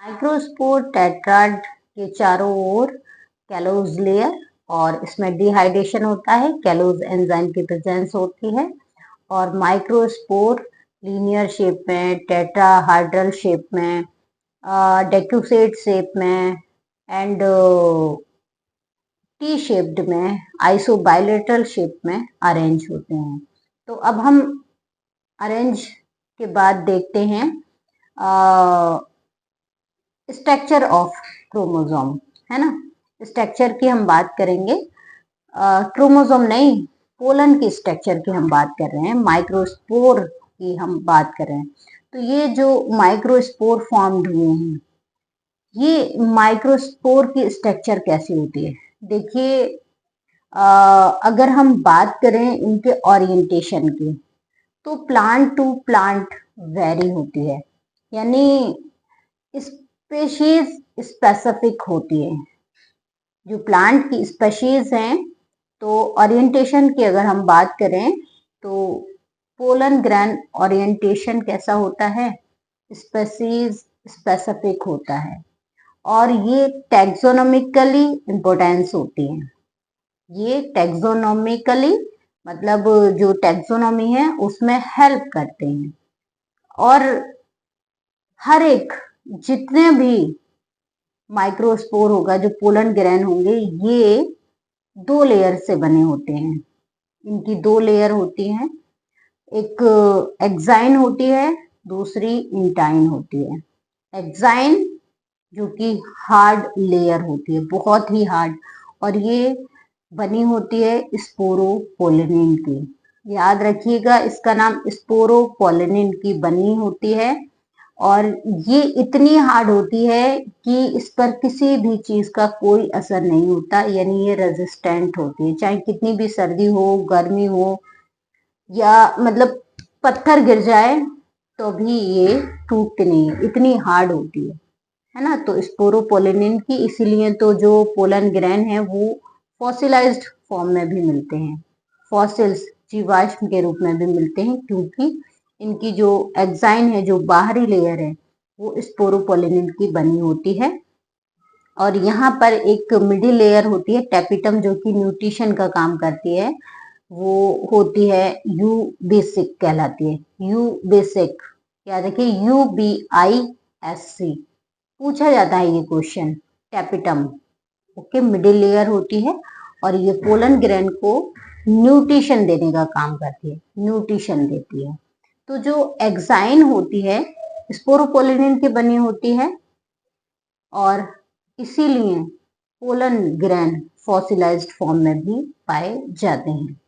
Microspore tetrad के चारों ओर callose layer और इसमें डिहाइड्रेशन होता है, कैलोज एंजाइम की प्रेजेंस होती है। और माइक्रोस्पोर लीनियर शेप में, टेट्राहाइड्रल शेप में, डेक्यूसेट शेप में एंड टी शेप्ड में, आइसोबाइलेटरल शेप में अरेंज होते हैं। तो अब हम अरेंज के बाद देखते हैं स्ट्रक्चर ऑफ क्रोमोसोम, है ना। स्ट्रक्चर की हम बात करेंगे, क्रोमोसोम नहीं, पोलन की स्ट्रक्चर की हम बात कर रहे हैं, माइक्रोस्पोर की हम बात कर रहे हैं। तो ये जो माइक्रोस्पोर फॉर्म्ड हुए हैं, ये माइक्रोस्पोर की स्ट्रक्चर कैसी होती है? देखिए, अगर हम बात करें इनके ओरिएंटेशन की, तो प्लांट टू प्लांट वेरी होती है, यानी स्पेशीज स्पेसिफिक होती है। जो प्लांट की स्पेशीज हैं, तो ओरिएंटेशन की अगर हम बात करें तो पोलन ग्रेन ओरिएंटेशन कैसा होता है? स्पेशीज स्पेसिफिक होता है। और ये टैक्सोनॉमिकली इम्पोर्टेंस होती है। ये टैक्सोनॉमिकली मतलब जो टैक्सोनॉमी है उसमें हेल्प करते हैं। और हर एक जितने भी माइक्रोस्पोर होगा, जो पोलन ग्रेन होंगे, ये 2 लेयर से बने होते हैं। इनकी 2 लेयर होती हैं, एक एक्साइन होती है, दूसरी इंटाइन होती है। एक्साइन जो कि हार्ड लेयर होती है, बहुत ही हार्ड, और ये बनी होती है स्पोरोपोलिनिन की। याद रखिएगा, इसका नाम स्पोरोपोलिनिन की बनी होती है। और ये इतनी हार्ड होती है कि इस पर किसी भी चीज का कोई असर नहीं होता, यानी ये रेजिस्टेंट होती है। चाहे कितनी भी सर्दी हो, गर्मी हो, या मतलब पत्थर गिर जाए तो भी ये टूटती नहीं है, इतनी हार्ड होती है ना। तो स्पोरोपोलिनिन की इसीलिए तो जो पोलन ग्रेन है वो फॉसिलाइज्ड फॉर्म में भी मिलते हैं, फॉसिल्स जीवाश्म के रूप में भी मिलते हैं, क्योंकि इनकी जो एक्साइन है, जो बाहरी लेयर है, वो स्पोरोपोलिनिन की बनी होती है। और यहाँ पर एक मिडिल लेयर होती है टेपिटम, जो कि न्यूट्रिशन का काम करती है। वो होती है यू बेसिक कहलाती है, यू बेसिक, याद रखिए UBISC पूछा जाता है ये question. Tapetum okay, middle layer होती है और ये पोलन ग्रेन को न्यूट्रिशन देने का काम करती है, न्यूट्रिशन देती है। तो जो एक्साइन होती है स्पोरोपोलिनिन की बनी होती है, और इसीलिए पोलन ग्रेन फॉसिलाइज्ड फॉर्म में भी पाए जाते हैं।